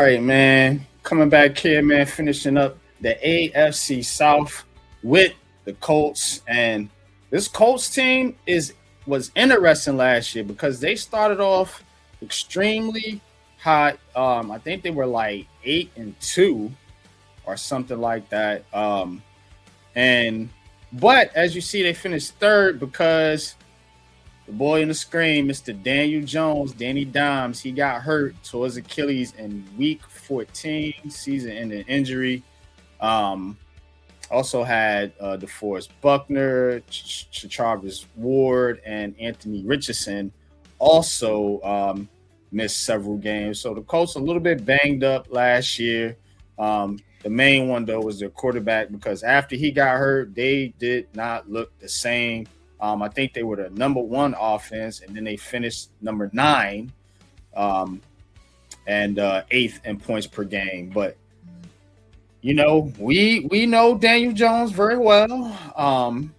right, man. Coming back here, man, finishing up the AFC South with the Colts. And this Colts team was interesting last year because they started off extremely hot. I think they were like 8-2 or something like that. And but as you see, they finished third because the boy in the screen, Mr. Daniel Jones, Danny Dimes, he got hurt towards Achilles in week 14, season-ending injury. Also had DeForest Buckner, Charvez Ward, and Anthony Richardson also missed several games. So the Colts a little bit banged up last year. The main one, though, was their quarterback because after he got hurt, they did not look the same. I think they were the number one offense, and then they finished number 9 and 8th in points per game. But, you know, we know Daniel Jones very well.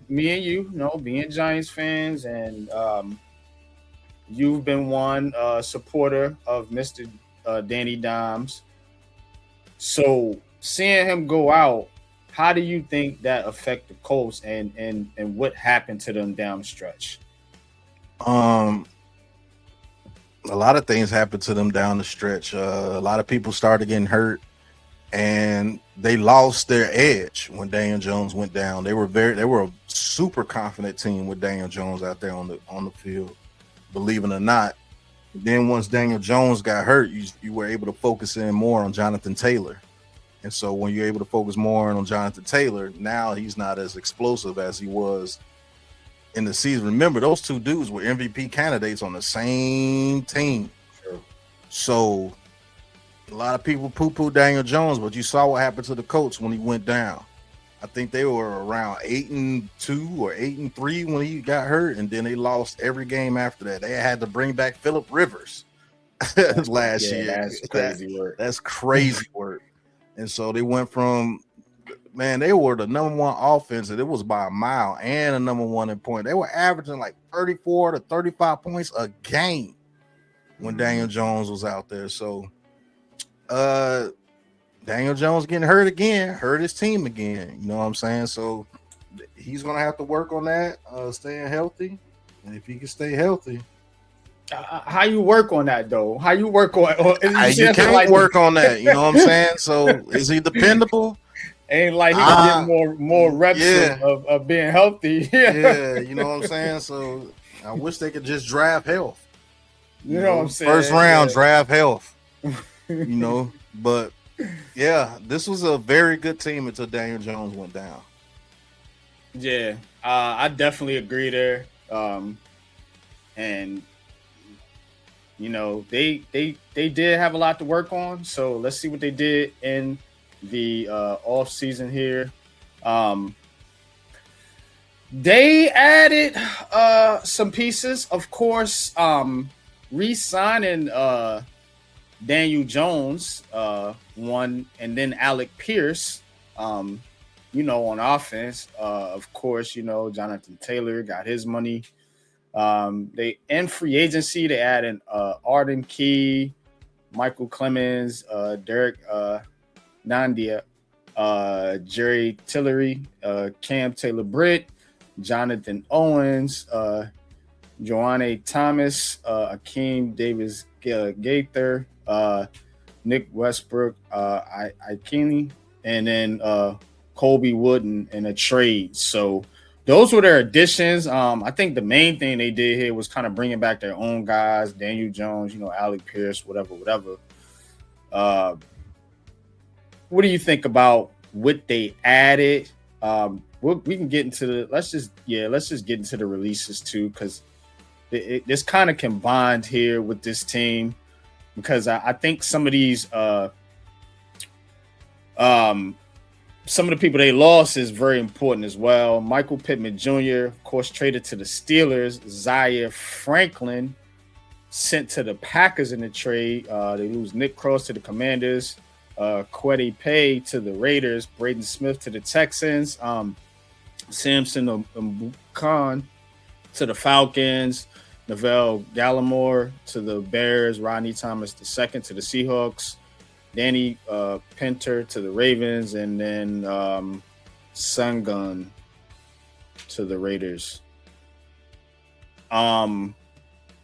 Me and you know, being Giants fans, and you've been one supporter of Mr. Danny Dimes. So seeing him go out, how do you think that affect the Colts and what happened to them down the stretch? A lot of things happened to them down the stretch. A lot of people started getting hurt, and they lost their edge when Daniel Jones went down. They were a super confident team with Daniel Jones out there on the field, believe it or not. Then once Daniel Jones got hurt, you were able to focus in more on Jonathan Taylor. And so when you're able to focus more on Jonathan Taylor, now he's not as explosive as he was in the season. Remember, those two dudes were MVP candidates on the same team. Sure. So a lot of people poo-poo Daniel Jones, but you saw what happened to the Colts when he went down. I think they were around 8-2 or 8-3 when he got hurt, and then they lost every game after that. They had to bring back Phillip Rivers last year. That's crazy work. That's crazy work. And so they went from, man, they were the number one offense, and it was by a mile, and a number one in point. They were averaging like 34 to 35 points a game when Daniel Jones was out there. So Daniel Jones getting hurt again, hurt his team again. You know what I'm saying? So he's going to have to work on that, staying healthy. And if he can stay healthy. How you work on that, though? How you work on you can't work on that. You know what I'm saying? So is he dependable? Ain't like he can get more reps of being healthy. Yeah, you know what I'm saying? So I wish they could just draft health. You know what I'm saying? First round, draft health. You know, but yeah, this was a very good team until Daniel Jones went down. Yeah, I definitely agree there. And you know, they did have a lot to work on. So let's see what they did in the off season here. They added some pieces, of course. Re-signing Daniel Jones, one, and then Alec Pierce. You know, on offense, of course, you know, Jonathan Taylor got his money. They in free agency, they added Arden Key, Michael Clemens, Derek Nandia, Jerry Tillery, Cam Taylor Britt, Jonathan Owens, Joanne Thomas, Akeem Davis Gaither, Nick Westbrook, Ikeni, and then Colby Wooden in a trade. So those were their additions. I think the main thing they did here was kind of bringing back their own guys, Daniel Jones, you know, Alec Pierce, whatever. What do you think about what they added? We can get into the let's just get into the releases too, because this kind of combined here with this team, because I think some of these some of the people they lost is very important as well. Michael Pittman Jr., of course, traded to the Steelers. Zaire Franklin sent to the Packers in the trade. They lose Nick Cross to the Commanders. Kweli Paye to the Raiders. Braden Smith to the Texans. Samson Khan to the Falcons. Neville Gallimore to the Bears. Rodney Thomas II to the Seahawks. Danny Pinter to the Ravens, and then Sungun to the Raiders.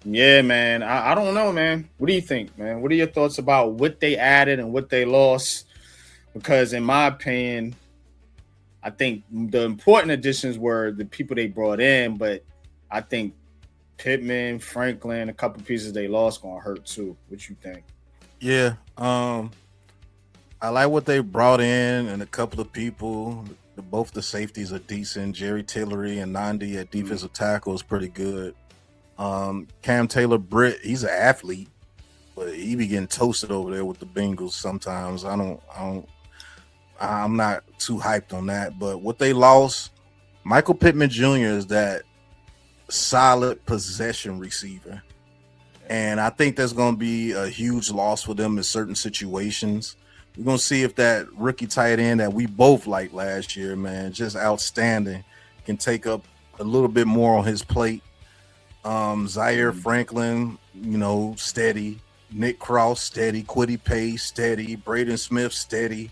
Yeah, man. I don't know, man. What do you think, man? What are your thoughts about what they added and what they lost? Because in my opinion, I think the important additions were the people they brought in, but I think Pittman, Franklin, a couple pieces they lost gonna hurt too. What you think? Yeah. I like what they brought in and a couple of people. Both the safeties are decent. Jerry Tillery and Nandi at defensive tackle is pretty good. Cam Taylor-Britt, he's an athlete, but he be getting toasted over there with the Bengals sometimes. I'm not too hyped on that. But what they lost, Michael Pittman Jr. is that solid possession receiver. And I think that's going to be a huge loss for them in certain situations. We're going to see if that rookie tight end that we both liked last year, man, just outstanding, can take up a little bit more on his plate. Zaire Franklin, steady. Nick Cross, steady. Quiddy Pace, steady. Braden Smith, steady.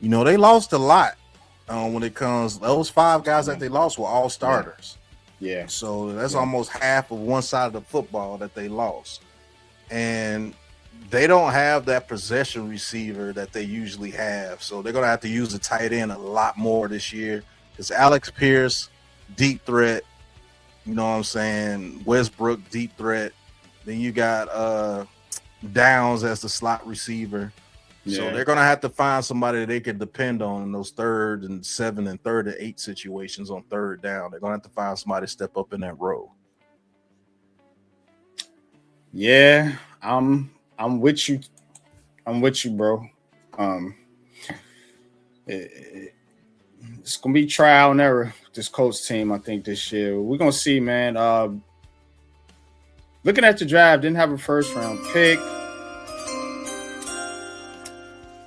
They lost a lot when it comes. Those 5 guys that they lost were all starters. Yeah. So that's almost half of one side of the football that they lost. And they don't have that possession receiver that they usually have. So they're going to have to use the tight end a lot more this year. Because Alex Pierce, deep threat. You know what I'm saying? Westbrook, deep threat. Then you got Downs as the slot receiver. Yeah. So they're going to have to find somebody that they can depend on in those 3rd and 7 and 3rd and 8 situations on 3rd down. They're going to have to find somebody to step up in that role. Yeah, I'm with you. I'm with you, bro. It's going to be trial and error with this Colts team, I think, this year. We're going to see, man. Looking at the draft, didn't have a first-round pick.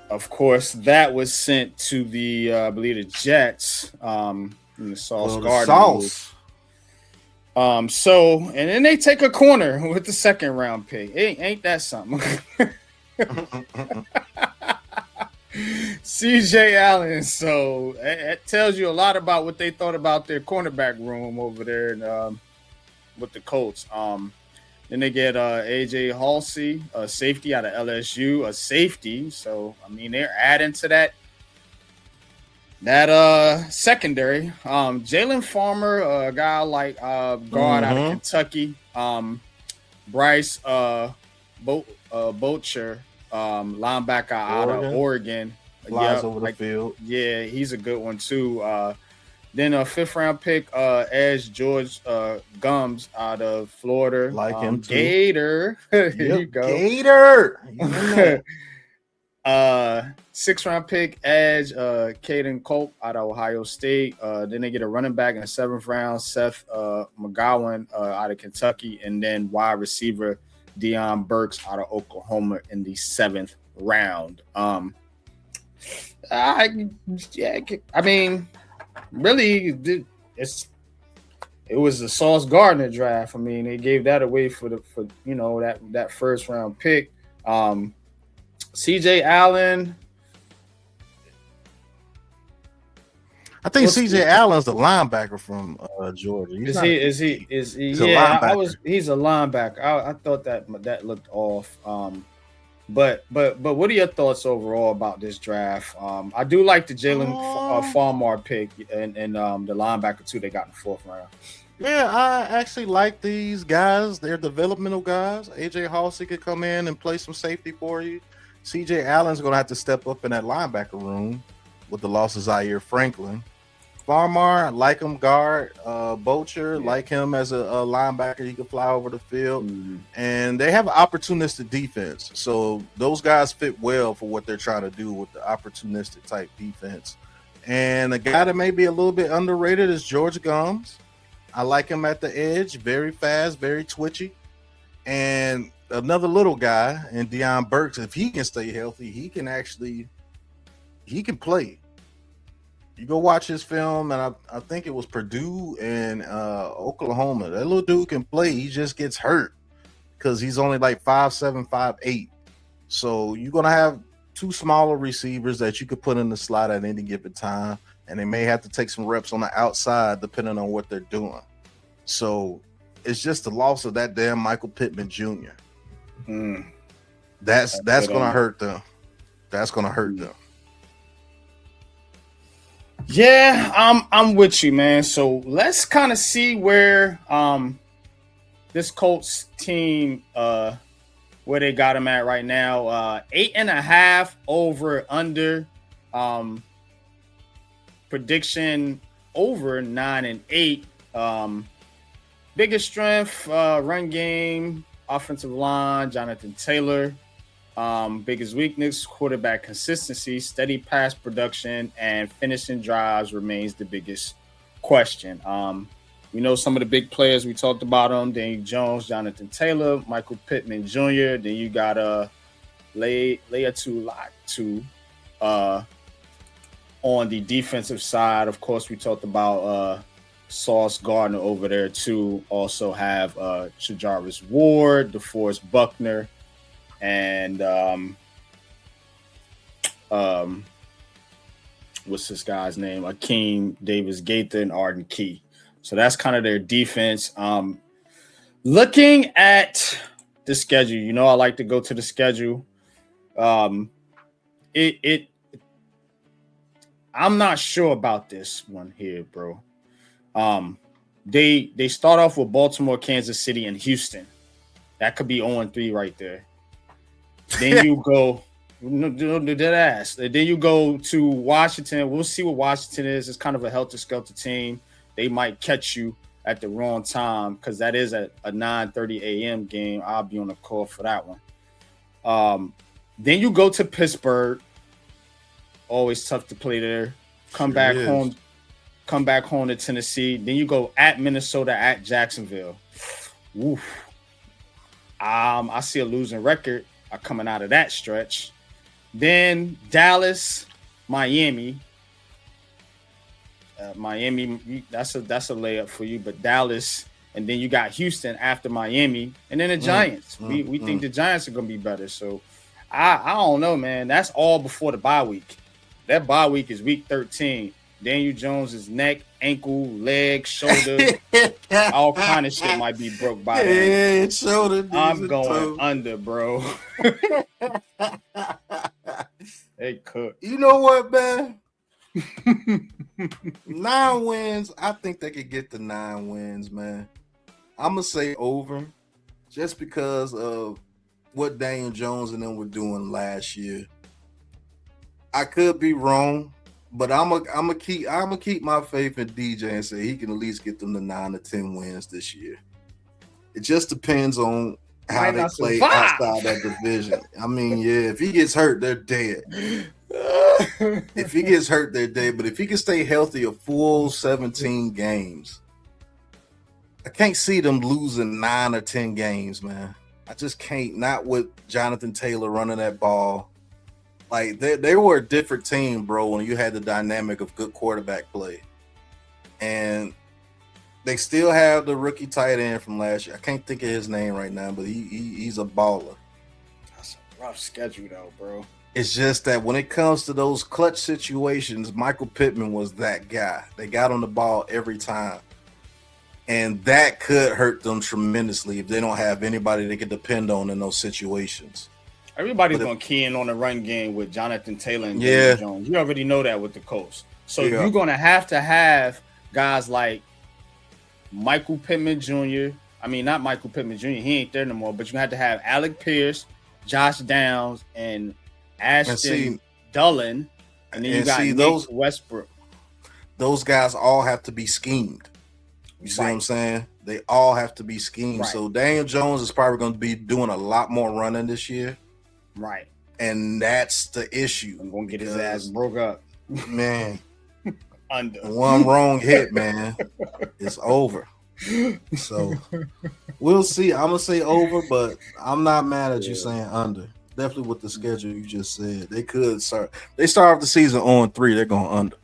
Of course, that was sent to the, I believe, the Jets in the Sauce Gardner. And then they take a corner with the 2nd round pick. Ain't that something? CJ Allen. So it tells you a lot about what they thought about their cornerback room over there with the Colts. Then they get AJ Halsey, a safety out of LSU, a safety. So, I mean, they're adding to that secondary. Jalen Farmer, a guy like guard out of Kentucky. Bryce Bocher, linebacker out of Oregon. Flies over the field. Yeah, he's a good one too. Then a 5th round pick, Edge George Gums out of Florida. Like him too. Gator. There you go. Gator. 6th round pick, Edge Caden Cope out of Ohio State. Then they get a running back in the 7th round, Seth McGowan out of Kentucky. And then wide receiver Deion Burks out of Oklahoma in the 7th round. I mean, really, it was the Sauce Gardner draft. I mean, they gave that away for that 1st round pick. CJ Allen. I think CJ Allen's the linebacker from Georgia. He's a linebacker. He's a linebacker. I thought that looked off. But what are your thoughts overall about this draft? I do like the Jalen Farmar pick and the linebacker too they got in the 4th round. Yeah, I actually like these guys. They're developmental guys. AJ Halsey could come in and play some safety for you. CJ Allen's going to have to step up in that linebacker room with the loss of Zaire Franklin. Farmar, like him guard. Bocher, like him as a linebacker. He can fly over the field. Mm-hmm. And they have an opportunistic defense. So those guys fit well for what they're trying to do with the opportunistic type defense. And a guy that may be a little bit underrated is George Gums. I like him at the edge. Very fast, very twitchy. And another little guy in Deion Burks, if he can stay healthy, he can play. You go watch his film, and I think it was Purdue and Oklahoma. That little dude can play. He just gets hurt because he's only like 5'7", 5'8". So you're going to have two smaller receivers that you could put in the slot at any given time, and they may have to take some reps on the outside depending on what they're doing. So it's just the loss of that damn Michael Pittman Jr. That's going to hurt them. That's going to hurt them. Yeah, I'm with you, man. So let's kind of see where this Colts team where they got them at right now. 8.5 over under. Prediction over 9 and 8. Biggest strength, run game, offensive line, Jonathan Taylor. Biggest weakness, quarterback consistency, steady pass production, and finishing drives remains the biggest question. We know some of the big players. We talked about them: Daniel Jones, Jonathan Taylor, Michael Pittman Jr. Then you got Latu on the defensive side. Of course, we talked about Sauce Gardner over there too. Also have Shajarvis Ward, DeForest Buckner, and what's this guy's name? Akeem Davis-Gaither and Arden Key. So that's kind of their defense. Looking at the schedule, I like to go to the schedule. I'm not sure about this one here, bro. They start off with Baltimore, Kansas City, and Houston. That could be 0-3 right there. Then you go, dead ass. Then you go to Washington. We'll see what Washington is. It's kind of a helter-skelter team. They might catch you at the wrong time because that is a 9:30 a.m. game. I'll be on the call for that one. Then you go to Pittsburgh. Always tough to play there. Come back home to Tennessee. Then you go at Minnesota, at Jacksonville. Oof. I see a losing record coming out of that stretch. Then Dallas, Miami. Miami, that's a layup for you, but Dallas, and then you got Houston after Miami, and then the Giants. We think the Giants are gonna be better. So I don't know, man. That's all before the bye week. That bye week is week 13. Daniel Jones' neck, ankle, leg, shoulder, all kind of shit might be broke by then. Shoulder. I'm going under, bro. Hey, cook. You know what, man? 9 wins. I think they could get the 9 wins, man. I'm gonna say over, just because of what Daniel Jones and them were doing last year. I could be wrong, but I'm gonna keep my faith in DJ and say he can at least get them to 9 to 10 wins this year. It just depends on how they play outside that division. I mean, yeah, if he gets hurt, they're dead. If he gets hurt, they're dead. But if he can stay healthy a full 17 games, I can't see them losing 9 or 10 games, man. I just can't. Not with Jonathan Taylor running that ball. Like, they were a different team, bro, when you had the dynamic of good quarterback play. And they still have the rookie tight end from last year. I can't think of his name right now, but he's a baller. That's a rough schedule, though, bro. It's just that when it comes to those clutch situations, Michael Pittman was that guy. They got on the ball every time. And that could hurt them tremendously if they don't have anybody they can depend on in those situations. Everybody's going to key in on the run game with Jonathan Taylor and Daniel Jones. You already know that with the Colts. So you're going to have guys like Michael Pittman Jr. I mean, not Michael Pittman Jr. He ain't there no more. But you're going to have Alec Pierce, Josh Downs, and Ashton Dulin. And then you got Nick Westbrook. Those guys all have to be schemed. You see what I'm saying? They all have to be schemed. Right. So Daniel Jones is probably going to be doing a lot more running this year. Right. And that's the issue. I'm going to get his ass broke up. Man. Under. One wrong hit, man. It's over. So we'll see. I'm going to say over, but I'm not mad at you saying under. Definitely with the schedule you just said. They could start. They start off the season 0-3. They're going under.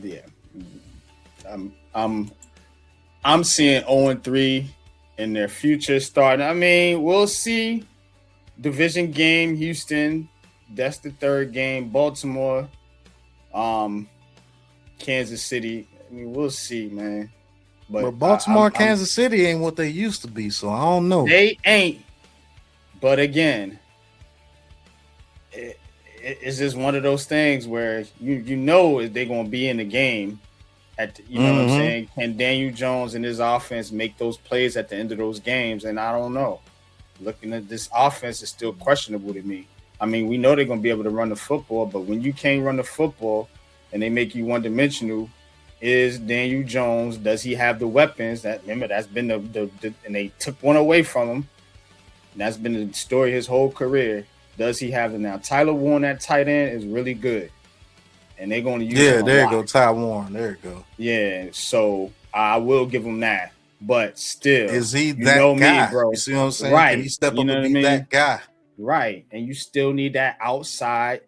Yeah. I'm seeing 0-3 in their future starting. I mean, we'll see. Division game, Houston. That's the third game. Baltimore, Kansas City. I mean, we'll see, man. But But Baltimore and Kansas City ain't what they used to be, so I don't know. They ain't. But again, it's just one of those things where you know they're gonna be in the game. You know what I'm saying? Can Daniel Jones and his offense make those plays at the end of those games? And I don't know. Looking at this offense is still questionable to me. I mean, we know they're gonna be able to run the football, but when you can't run the football and they make you one-dimensional, is Daniel Jones, does he have the weapons? Remember, that's been the and they took one away from him. And that's been the story his whole career. Does he have it now? Tyler Warren at tight end is really good. And they're going to use him there you go, Ty Warren. There you go. Yeah, so I will give him that. But still, is he that guy? Me, bro. You see what I'm saying? Right. Can he step up and be that guy? Right. And you still need that outside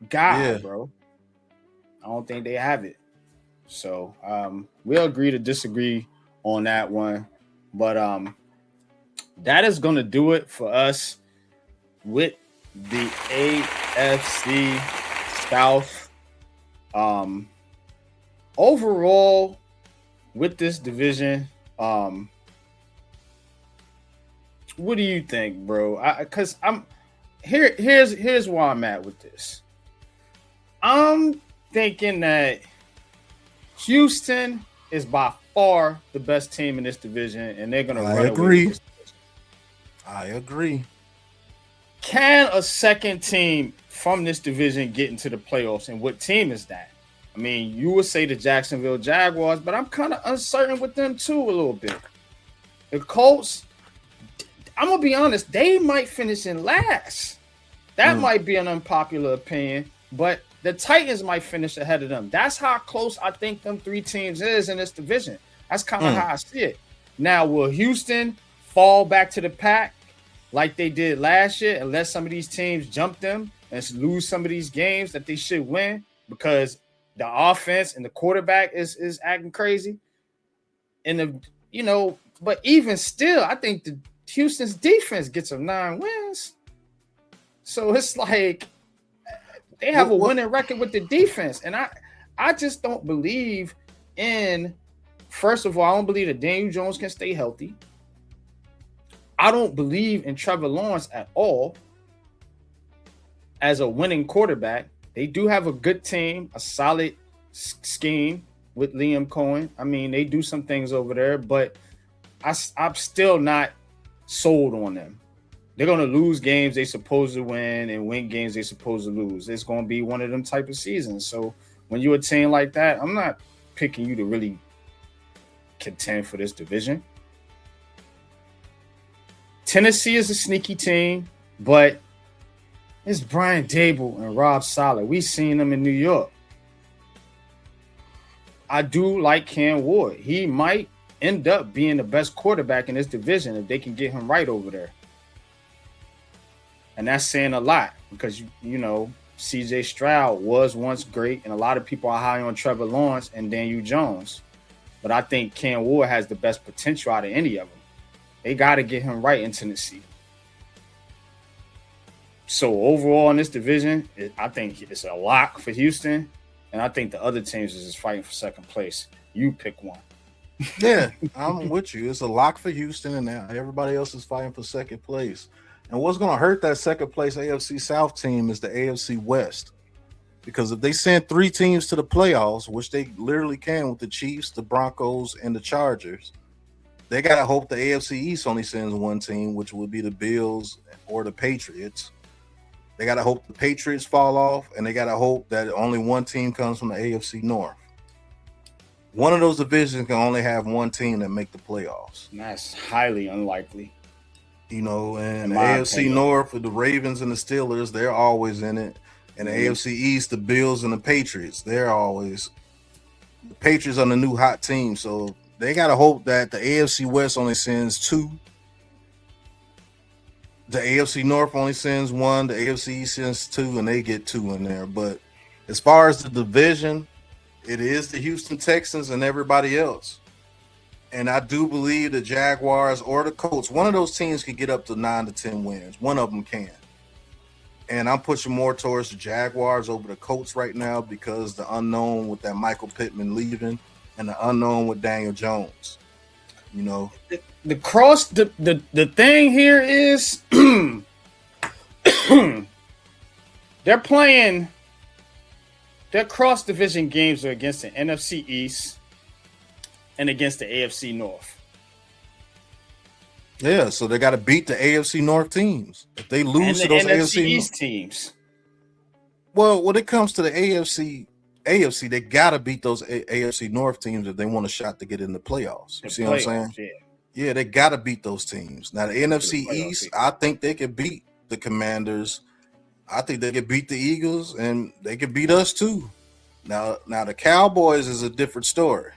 guy, bro. I don't think they have it. So we'll agree to disagree on that one. But that is going to do it for us with the AFC South. Overall, with this division, what do you think, bro? Because I'm here's where I'm at with this. I'm thinking that Houston is by far the best team in this division, and they're gonna run away with this division. I agree. Can a second team from this division get into the playoffs, and what team is that? I mean, you would say the Jacksonville Jaguars, but I'm kind of uncertain with them too a little bit. The Colts, I'm gonna be honest, they might finish in last. That might be an unpopular opinion, but the Titans might finish ahead of them. That's how close I think them three teams is in this division. That's kind of how I see it. Now, will Houston fall back to the pack like they did last year and let some of these teams jump them and lose some of these games that they should win because the offense and the quarterback is acting crazy? And but even still, I think the Houston's defense gets them 9 wins. So it's like they have a winning record with the defense. And I just don't believe in, first of all, I don't believe that Daniel Jones can stay healthy. I don't believe in Trevor Lawrence at all as a winning quarterback. They do have a good team, a solid scheme with Liam Cohen. I mean, they do some things over there, but I'm still not sold on them. They're going to lose games they're supposed to win and win games they're supposed to lose. It's going to be one of them type of seasons. So when you're a team like that, I'm not picking you to really contend for this division. Tennessee is a sneaky team, but it's Brian Dable and Rob Saleh. We've seen them in New York. I do like Cam Ward. He might end up being the best quarterback in this division if they can get him right over there. And that's saying a lot because, you know, C.J. Stroud was once great, and a lot of people are high on Trevor Lawrence and Daniel Jones. But I think Cam Ward has the best potential out of any of them. They got to get him right in Tennessee. So overall in this division, I think it's a lock for Houston, and I think the other teams is just fighting for second place. You pick one. Yeah, I'm with you. It's a lock for Houston, and now everybody else is fighting for second place. And what's going to hurt that second place AFC South team is the AFC West. Because if they send 3 teams to the playoffs, which they literally can with the Chiefs, the Broncos, and the Chargers, they got to hope the AFC East only sends 1 team, which would be the Bills or the Patriots. They got to hope the Patriots fall off, and they got to hope that only 1 team comes from the AFC North. One of those divisions can only have 1 team that make the playoffs. And that's highly unlikely. You know, and the AFC North with the Ravens and the Steelers, they're always in it. And the AFC East, the Bills and the Patriots, they're always – the Patriots are the new hot team. So they got to hope that the AFC West only sends 2. The AFC North only sends 1. The AFC East sends 2, and they get 2 in there. But as far as the division, it is the Houston Texans and everybody else. And I do believe the Jaguars or the Colts, one of those teams could get up to 9 to 10 wins. One of them can. And I'm pushing more towards the Jaguars over the Colts right now because the unknown with that Michael Pittman leaving and the unknown with Daniel Jones. You know, the thing here is they're playing their cross division games are against the NFC East and against the AFC North. Yeah, so they got to beat the AFC North teams. If they lose to those NFC East teams. Well, when it comes to the AFC, they got to beat those AFC North teams if they want a shot to get in the playoffs. You see what I'm saying? Yeah, they got to beat those teams. Now, the NFC East, I think they could beat the Commanders. I think they could beat the Eagles, and they could beat us too. Now the Cowboys is a different story.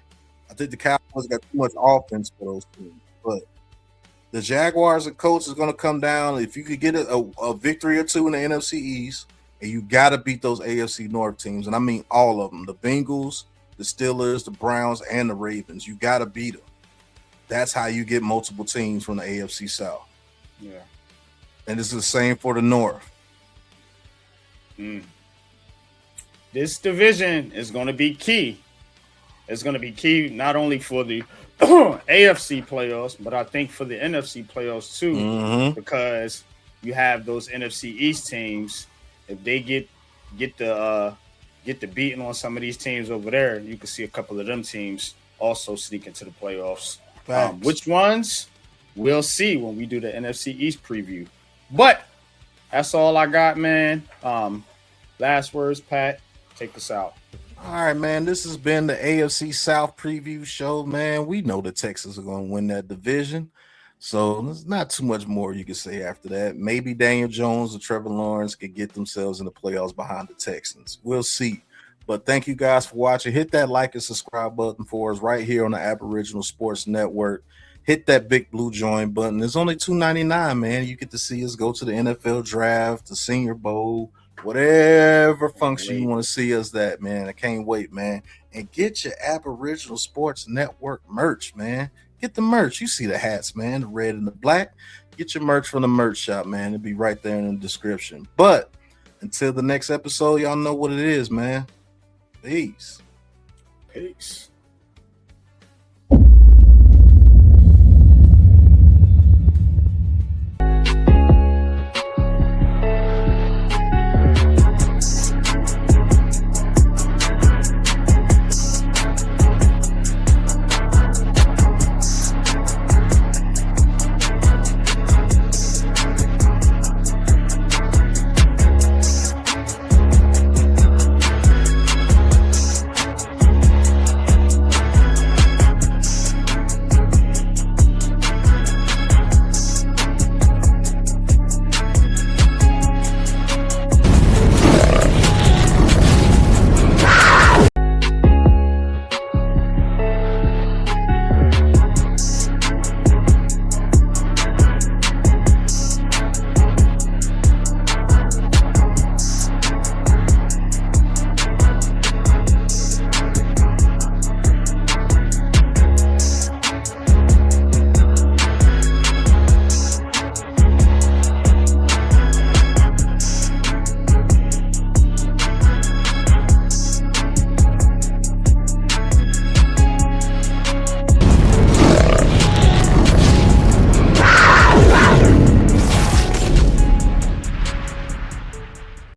I think the Cowboys got too much offense for those teams. But the Jaguars and Colts is going to come down. If you could get a victory or two in the NFC East, and you got to beat those AFC North teams, and I mean all of them, the Bengals, the Steelers, the Browns, and the Ravens. You got to beat them. That's how you get multiple teams from the AFC South. Yeah. And this is the same for the North. This division is going to be key. It's going to be key not only for the AFC playoffs, but I think for the NFC playoffs too, because you have those NFC East teams. If they get the beating on some of these teams over there, you can see a couple of them teams also sneak into the playoffs. Which ones? We'll see when we do the NFC East preview. But that's all I got, man. Last words, Pat. Take us out. All right, man. This has been the AFC South preview show, man. We know the Texans are going to win that division. So there's not too much more you can say after that. Maybe Daniel Jones or Trevor Lawrence could get themselves in the playoffs behind the Texans. We'll see. But thank you guys for watching. Hit that like and subscribe button for us right here on the Aboriginal Sports Network. Hit that big blue join button. It's only $2.99, man. You get to see us go to the NFL draft, the Senior Bowl, whatever function you want to see us at, man. I can't wait, man. And get your Aboriginal Sports Network merch, man. Get the merch. You see the hats, man, the red and the black. Get your merch from the merch shop, man. It'll be right there in the description. But until the next episode, y'all know what it is, man. Peace. Peace.